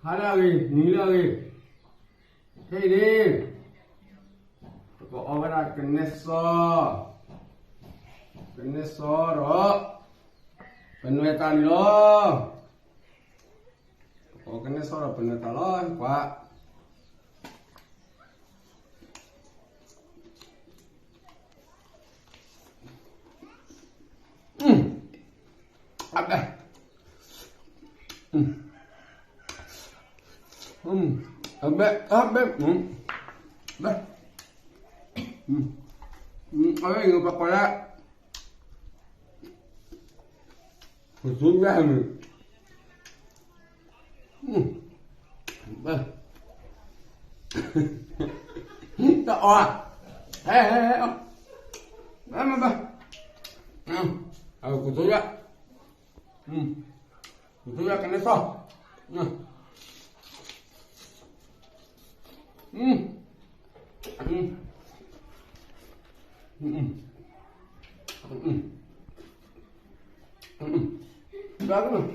Ada lagi, ini lagi. Ini. Kok orang keneso. Keneso ro. Penuetan lo. Kok keneso ro penuetan lo, Pak. Apa? Abe. Bah. Ayo ngapa pala? Sudah ni. Bah. Tak ah. Hei. Bah. Aku kutu ya. Kutu ya kena so. Bagus.